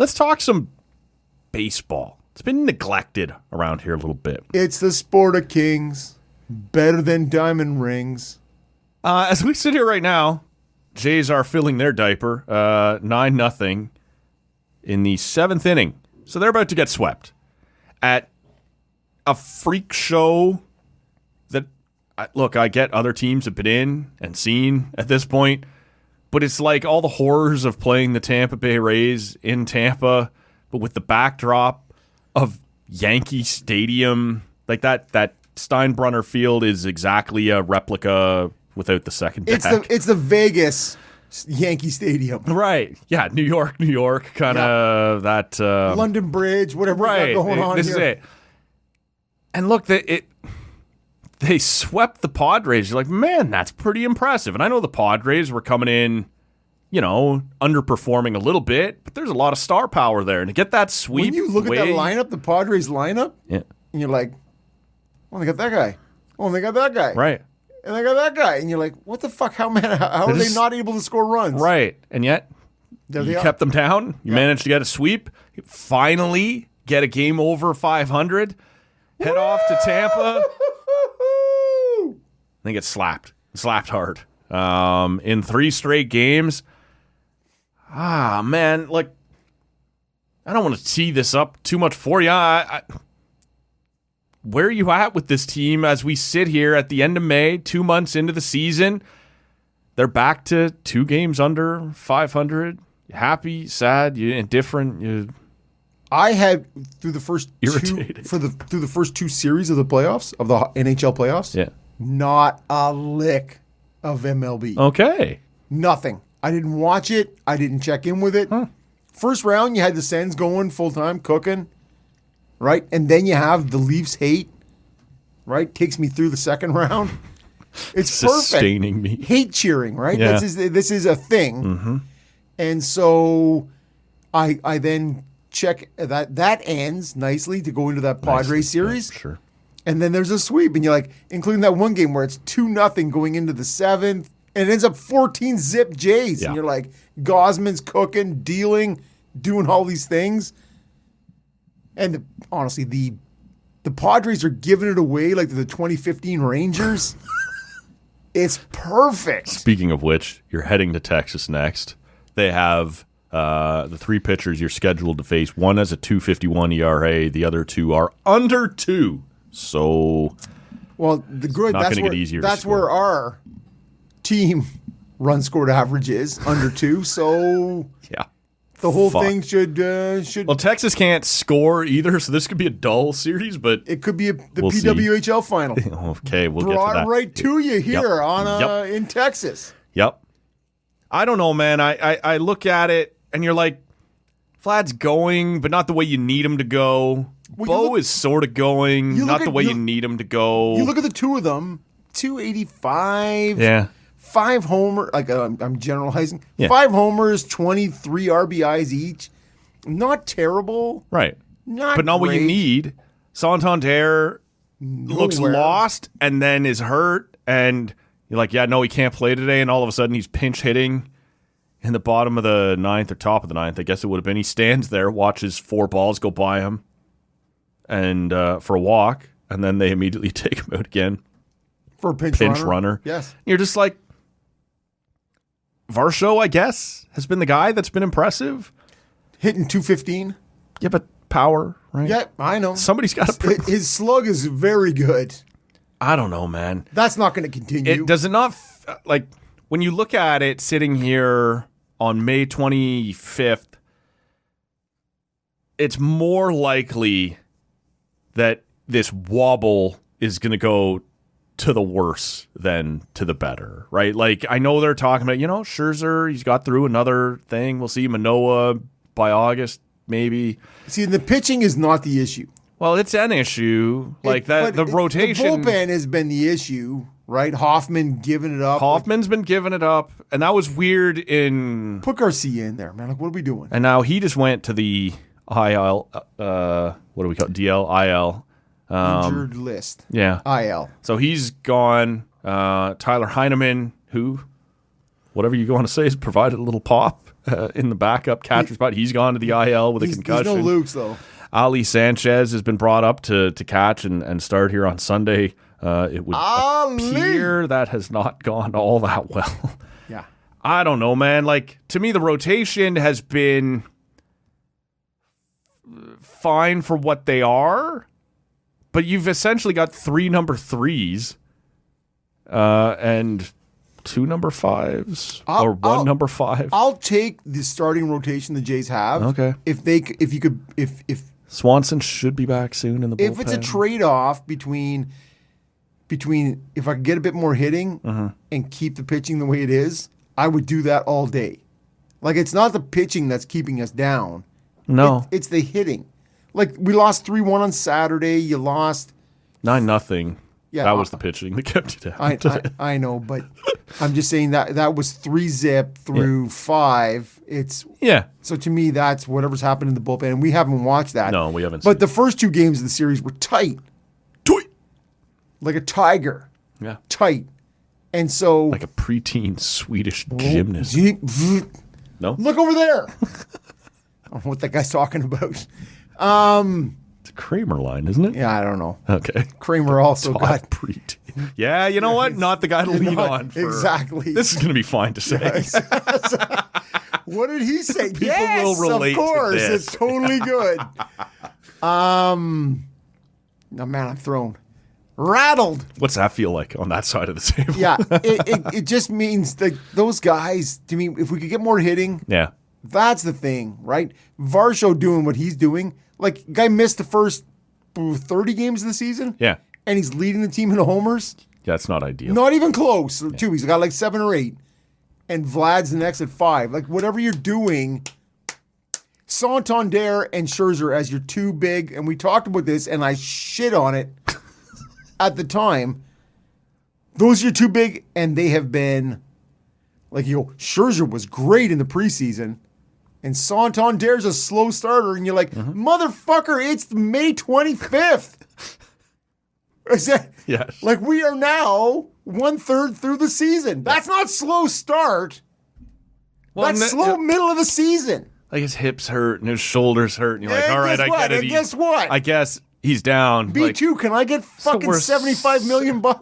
let's talk some baseball. It's been neglected around here a little bit. It's the sport of kings. Better than diamond rings. As we sit here right now, Jays are filling their diaper 9-0 in the 7th inning. So they're about to get swept at a freak show that, look, I get other teams have been in and seen at this point, but it's like all the horrors of playing the Tampa Bay Rays in Tampa, but with the backdrop of Yankee Stadium. Like that Steinbrenner Field is exactly a replica without the second deck. It's the Vegas Yankee Stadium. Right. Yeah, New York, kind of that. London Bridge, whatever we got going on this here. Is it. And look, they swept the Padres. You're like, man, that's pretty impressive. And I know the Padres were coming in, underperforming a little bit, but there's a lot of star power there. And to get that sweep, when you look at that lineup, the Padres lineup, and you're like, oh, they got that guy. Oh, and they got that guy. Right. And they got that guy. And you're like, what the fuck? How are they not able to score runs? Right. And yet, you kept them down. You managed to get a sweep. You finally get a game over 500. Head off to Tampa. They get slapped hard in 3 straight games. Man, like, I don't want to tee this up too much for you. Where are you at with this team as we sit here at the end of May, 2 months into the season? They're back to 2 games under 500. You happy, sad, you indifferent? I had through the first irritated through the first 2 series of the playoffs of the NHL playoffs. Yeah, not a lick of MLB. Okay, nothing. I didn't watch it. I didn't check in with it. First round, you had the Sens going full time, cooking, right, and then you have the Leafs hate. Right, takes me through the second round. It's sustaining perfect. me. Hate cheering, right? Yeah. This is a thing, and so I then. Check that ends nicely to go into that Padres series. Yeah, sure. And then there's a sweep, and you're like, including that one game where it's 2-0 going into the 7th, and it ends up 14-zip Jays. Yeah. And you're like, Gosman's cooking, dealing, doing all these things. And honestly, the Padres are giving it away like the 2015 Rangers. It's perfect. Speaking of which, you're heading to Texas next. They have the 3 pitchers you're scheduled to face. One has a 2.51 ERA. The other 2 are under 2. So, well, that's going to get easier. That's where our team run scored average is under 2. So, yeah, the whole thing should. Well, Texas can't score either, so this could be a dull series, but it could be the PWHL final. Okay, we'll get to that. Brought right to you here in Texas. Yep. I don't know, man. I look at it. And you're like, Vlad's going, but not the way you need him to go. Bo is sort of going, not the way you need him to go. You look at the 2 of them, 285. Yeah. 5 homers. Like I'm generalizing. Yeah. 5 homers, 23 RBIs each. Not terrible. Right. But not what you need. Santander looks lost and then is hurt. And you're like, yeah, no, he can't play today. And all of a sudden he's pinch hitting. In the bottom of the 9th or top of the 9th, I guess it would have been. He stands there, watches 4 balls go by him, and for a walk, and then they immediately take him out again for a pinch runner. Yes, you're just like Varsho, I guess, has been the guy that's been impressive, hitting 215. Yeah, but power, right? Yeah, I know. Somebody's got to. His slug is very good. I don't know, man. That's not going to continue. Does it not like when you look at it sitting here on May 25th, it's more likely that this wobble is going to go to the worse than to the better, right? Like, I know they're talking about, Scherzer, he's got through another thing. We'll see Manoah by August, maybe. See, the pitching is not the issue. Well, it's an issue. The rotation. The bullpen has been the issue. Right, Hoffman giving it up. Hoffman's been giving it up, and that was weird. Put Garcia in there, man. Like, what are we doing? And now he just went to the IL. What do we call it? DL, IL. Injured list. Yeah, IL. So he's gone. Tyler Heineman, who, whatever you want to say, has provided a little pop in the backup catcher spot. He's gone to the IL with a concussion. There's no Luke's, though. Ali Sanchez has been brought up to catch and start here on Sunday. It would appear that has not gone all that well. Yeah. I don't know, man. Like, to me, the rotation has been fine for what they are, but you've essentially got 3 number 3s and 2 number 5s or 1 number 5. I'll take the starting rotation the Jays have. Okay. If Swanson should be back soon in the bullpen. If it's a trade-off between if I could get a bit more hitting and keep the pitching the way it is, I would do that all day. Like, it's not the pitching that's keeping us down. No. It's the hitting. Like, we lost 3-1 on Saturday. You lost 9-0. Yeah, that was the pitching that kept you down. I know, but I'm just saying that was 3-zip through 5. So to me, that's whatever's happened in the bullpen. And we haven't watched that. No, we haven't. But the first 2 games of the series were tight. Like a tiger. Yeah. Tight. And so... like a preteen Swedish gymnast. No? Look over there. I don't know what that guy's talking about. It's a Kramer line, isn't it? Yeah, I don't know. Okay. Kramer also got preteen. Yeah, you know what? Not the guy to lean on. Exactly. This is going to be fine to say. Yes. What did he say? People will relate of course. to this. It's totally good. No, man, I'm thrown. Rattled. What's that feel like on that side of the table? Yeah, it just means that those guys, to me, if we could get more hitting, that's the thing, right? Varsho doing what he's doing. Like, guy missed the first 30 games of the season. Yeah. And he's leading the team in homers. Yeah, it's not ideal. Not even close, too. He's got like 7 or 8. And Vlad's the next at 5. Like, whatever you're doing, Santander and Scherzer as your 2 big, and we talked about this, and I shit on it at the time. Those are your 2 big, and they have been, like, Scherzer was great in the preseason, and Santander's a slow starter, and you're like, motherfucker, it's May 25th. Is that, yes. Like, we are now 1/3 through the season. That's not slow start. Well, that's slow middle of the season. Like, his hips hurt and his shoulders hurt, and you're like, all right, I get it. And guess what? I guess he's down. B2, can I get fucking $75 million? We'll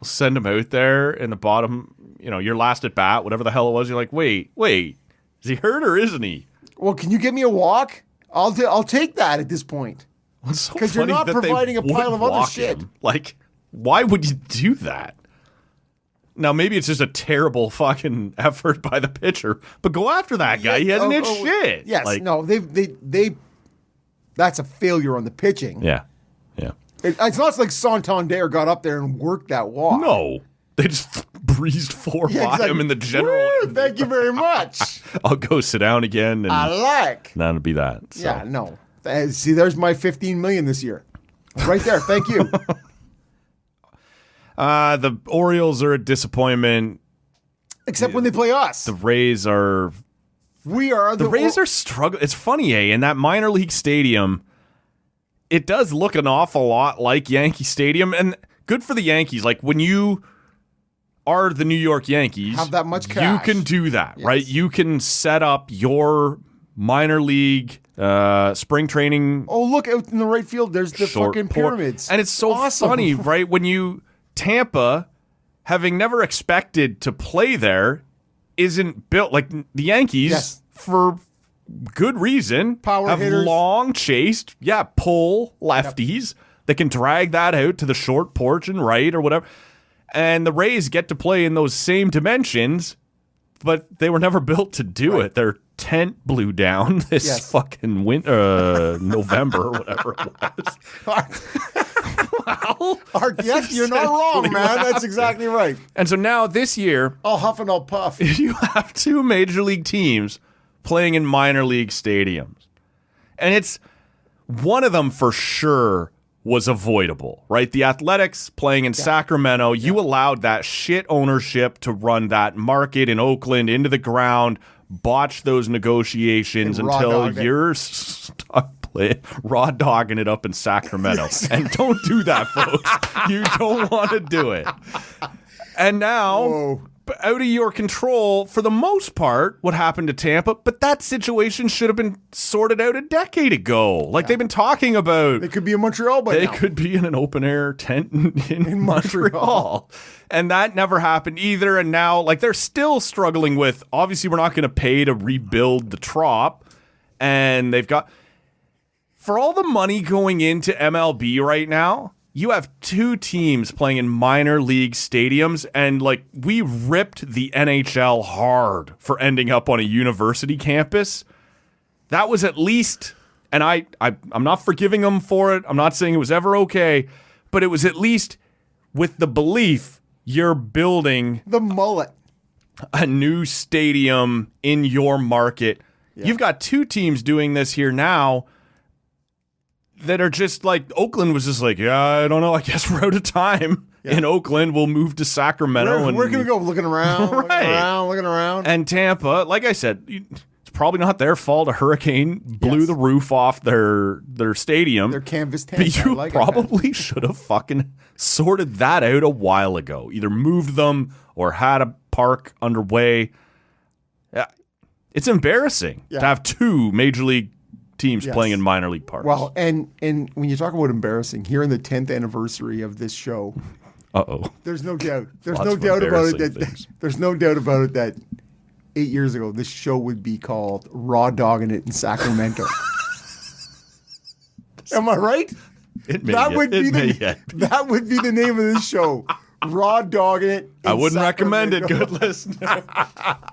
send him out there in the bottom, your last at bat, whatever the hell it was. You're like, wait, is he hurt or isn't he? Well, can you give me a walk? I'll take that at this point. Because you're not providing a pile of other shit. Like, why would you do that? Now, maybe it's just a terrible fucking effort by the pitcher, but go after that guy. He hasn't hit shit. Yes, they that's a failure on the pitching. Yeah. It's not like Santander got up there and worked that walk. No. They just breezed 4 by him in the general. Woo, thank you very much. I'll go sit down again. And that'll be that. So. Yeah, no. See, there's my $15 million this year. Right there. Thank you. The Orioles are a disappointment. Except when they play us. The Rays are... The Rays are struggling. It's funny, in that minor league stadium, it does look an awful lot like Yankee Stadium. And good for the Yankees. Like, when you are the New York Yankees... have that much cash. You can do that, right? You can set up your minor league... spring training. Oh, look out in the right field. There's the fucking pyramids. And it's so funny, right? When Tampa, having never expected to play there, isn't built like the Yankees for good reason. Power have hitters. Long chased, pull lefties. They can drag that out to the short porch and right or whatever. And the Rays get to play in those same dimensions, but they were never built to do it. Their tent blew down this fucking November or whatever it was. Art, yes, you're not wrong, man. That's exactly right. And so now this year, I'll huff and I'll puff. You have 2 major league teams playing in minor league stadiums. And it's one of them for sure was avoidable, right? The Athletics playing in Sacramento, you allowed that shit ownership to run that market in Oakland into the ground, botch those negotiations until you're stuck raw dogging it up in Sacramento. And don't do that, folks. You don't want to do it. And now, out of your control for the most part what happened to Tampa, but that situation should have been sorted out a decade ago. Like they've been talking about. They could be in Montreal by now. They could be in an open air tent in Montreal. And that never happened either. And now like they're still struggling with, obviously we're not going to pay to rebuild the Trop. And they've got, for all the money going into MLB right now, you have two teams playing in minor league stadiums, and like we ripped the NHL hard for ending up on a university campus. That was at least, and I'm not forgiving them for it. I'm not saying it was ever okay, but it was at least with the belief you're building the mullet, a new stadium in your market. Yeah. You've got two teams doing this here now that are just like, Oakland was just like, yeah, I don't know. I guess we're out of time in Oakland. We'll move to Sacramento. Where can we go? Looking around, right. looking around. And Tampa, like I said, it's probably not their fault. A hurricane blew the roof off their stadium. Their canvas tent. But you probably should have fucking sorted that out a while ago. Either moved them or had a park underway. It's embarrassing to have two major league teams playing in minor league parks. Well, and when you talk about embarrassing, here in the 10th anniversary of this show, there's no doubt. There's no doubt about it that 8 years ago this show would be called Raw Dogging It in Sacramento. Am I right? That would be the name of this show. Raw Dogging It. I wouldn't recommend it. Good listener.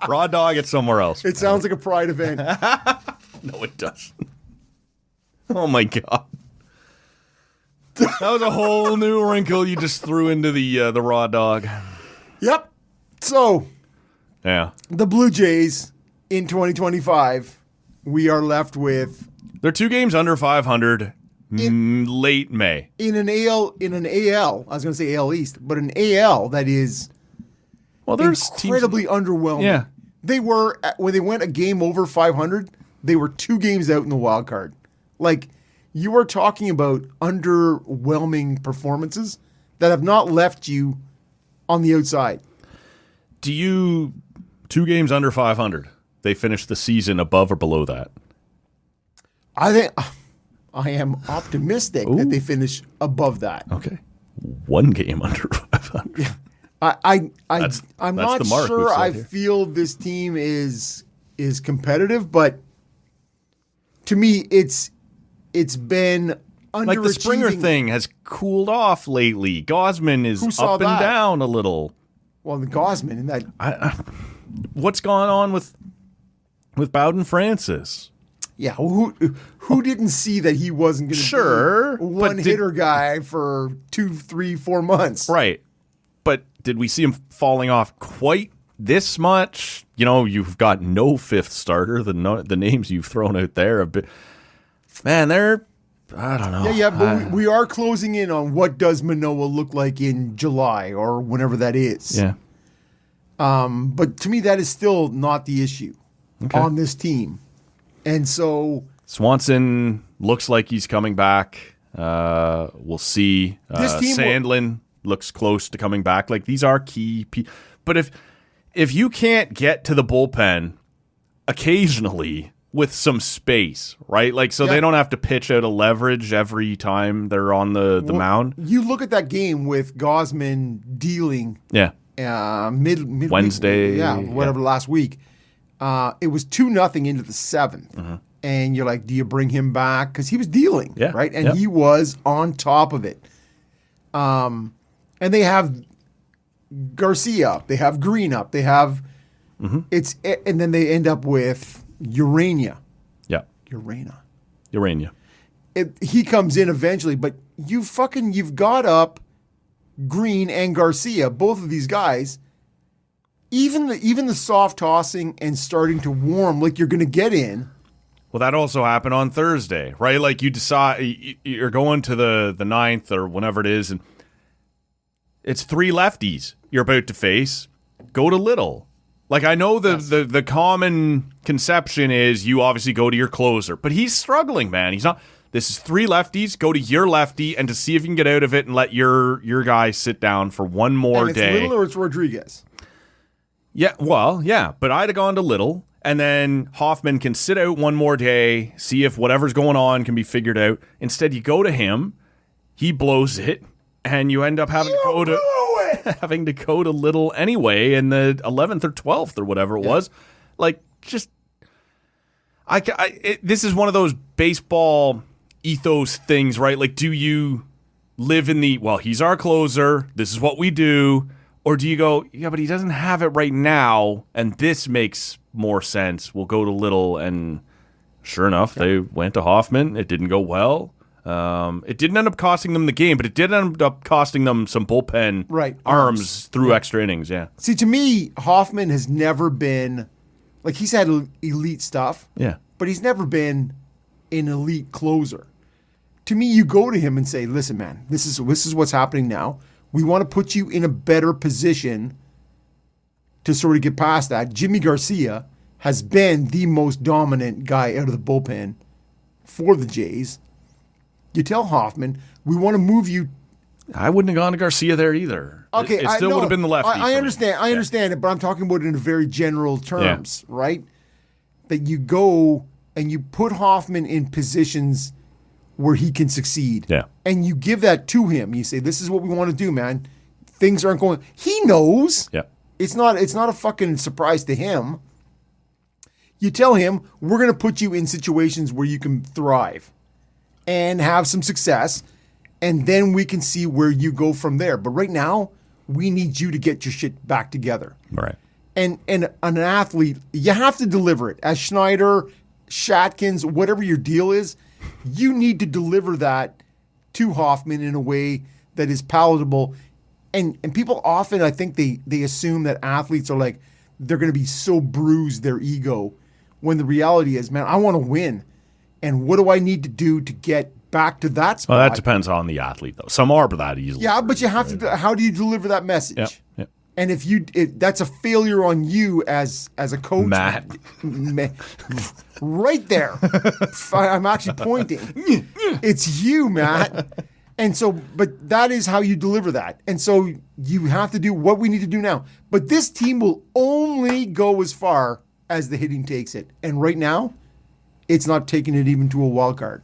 Raw dog it somewhere else. It sounds like a pride event. No, it doesn't. Oh my God. That was a whole new wrinkle you just threw into the raw dog. Yep. So, the Blue Jays in 2025, we are left with. They're 2 games under 500 late May. In an AL, I was going to say AL East, but an AL that is incredibly underwhelming. Yeah. They were, when they went a game over 500, they were 2 games out in the wild card. Like, you are talking about underwhelming performances that have not left you on the outside. Do you 2 games under 500? They finished the season above or below that? I think I am optimistic that they finish above that. Okay, 1 game under 500. Yeah. I'm not sure. I feel this team is competitive, but to me, it's been underachieving. Like the Springer thing has cooled off lately. Gosman is up and down a little. Well, the Gosman and that. What's going on with Bowden Francis? Yeah, who didn't see that he wasn't going to be a one-hitter guy for 2, 3, 4 months? Right. But did we see him falling off quite this much? You know, you've got no 5th starter. The names you've thrown out there have been... Man, I don't know. Yeah, but we are closing in on what does Manoah look like in July or whenever that is. Yeah. But to me, that is still not the issue on this team. And so... Swanson looks like he's coming back. We'll see. This team Sandlin looks close to coming back. Like, these are key but if you can't get to the bullpen occasionally with some space, right? Like, so they don't have to pitch out of leverage every time they're on the mound. You look at that game with Gosman dealing mid Wednesday. Last week. It was 2-0 into the 7th. Mm-hmm. And you're like, do you bring him back? Because he was dealing, right? And he was on top of it. And they have Garcia up. They have Green up. They have and then they end up with Urania. Yeah. Urania. He comes in eventually, but you've got up Green and Garcia, both of these guys. Even the soft tossing and starting to warm like you're going to get in. Well, that also happened on Thursday, right? Like you decide you're going to the 9th or whenever it is, and it's 3 lefties you're about to face. Go to Little. Like, I know the common conception is you obviously go to your closer, but he's struggling, man. He's not. This is 3 lefties. Go to your lefty and to see if you can get out of it and let your guy sit down for one more day. It's Little or it's Rodriguez. Yeah, well, yeah, but I'd have gone to Little, and then Hoffman can sit out one more day, see if whatever's going on can be figured out. Instead, you go to him, he blows it, and you end up having to go to Little anyway in the 11th or 12th or whatever it was. Like, just this is one of those baseball ethos things, right? Like, do you live in the, well, he's our closer, this is what we do, or do you go, yeah, but he doesn't have it right now, and this makes more sense. We'll go to Little, and sure enough, they went to Hoffman. It didn't go well. It didn't end up costing them the game, but it did end up costing them some bullpen arms through extra innings, yeah. See, to me, Hoffman has never been, like, he's had elite stuff, but he's never been an elite closer. To me, you go to him and say, listen, man, this is what's happening now. We want to put you in a better position to sort of get past that. Jimmy Garcia has been the most dominant guy out of the bullpen for the Jays. You tell Hoffman, we want to move you. I wouldn't have gone to Garcia there either. Okay, it still would have been the lefty. I understand. I understand it, but I'm talking about it in very general terms, right? That you go and you put Hoffman in positions where he can succeed. Yeah. And you give that to him. You say, this is what we want to do, man. Things aren't going. He knows. Yeah. It's not a fucking surprise to him. You tell him, we're going to put you in situations where you can thrive and have some success, and then we can see where you go from there. But right now, we need you to get your shit back together. Right. And an athlete, you have to deliver it. As Schneider, Shatkins, whatever your deal is, you need to deliver that to Hoffman in a way that is palatable. And people often, I think they assume that athletes are like, they're going to be so bruised, their ego, when the reality is, man, I want to win. And what do I need to do to get back to that spot? Well, that depends on the athlete, though. Some are that easily. Yeah, but you have to, how do you deliver that message? Yep. And if that's a failure on you as a coach, Matt, right there, I'm actually pointing. It's you, Matt. And so, but that is how you deliver that. And so you have to do what we need to do now. But this team will only go as far as the hitting takes it. And right now, it's not taking it even to a wild card.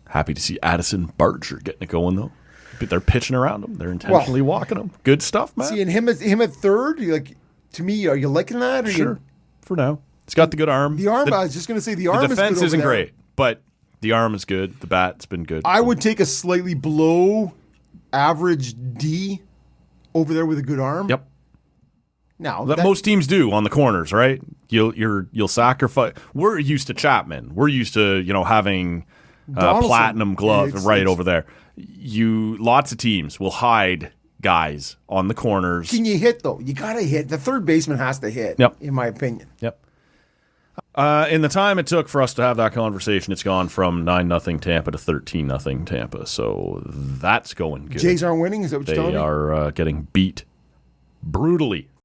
Happy to see Addison Barger getting it going, though. But they're pitching around him. They're intentionally walking him. Good stuff, man. See, and him at third, to me, are you liking that? Or sure. For now. He's got the good arm. The arm, I was just going to say, the arm is good. The defense isn't over there. great, but the arm is good. The bat's been good. I would take a slightly below average D over there with a good arm. Yep. Now that most teams do on the corners, right? You'll sacrifice. We're used to Chapman. We're used to having platinum glove over there. Lots of teams will hide guys on the corners. Can you hit though? You gotta hit. The third baseman has to hit. Yep. In my opinion. Yep. In the time it took for us to have that conversation, it's gone from 9-0 Tampa to 13-0 Tampa. So that's going good. Jays aren't winning. Is that what you're telling me? They are getting beat brutally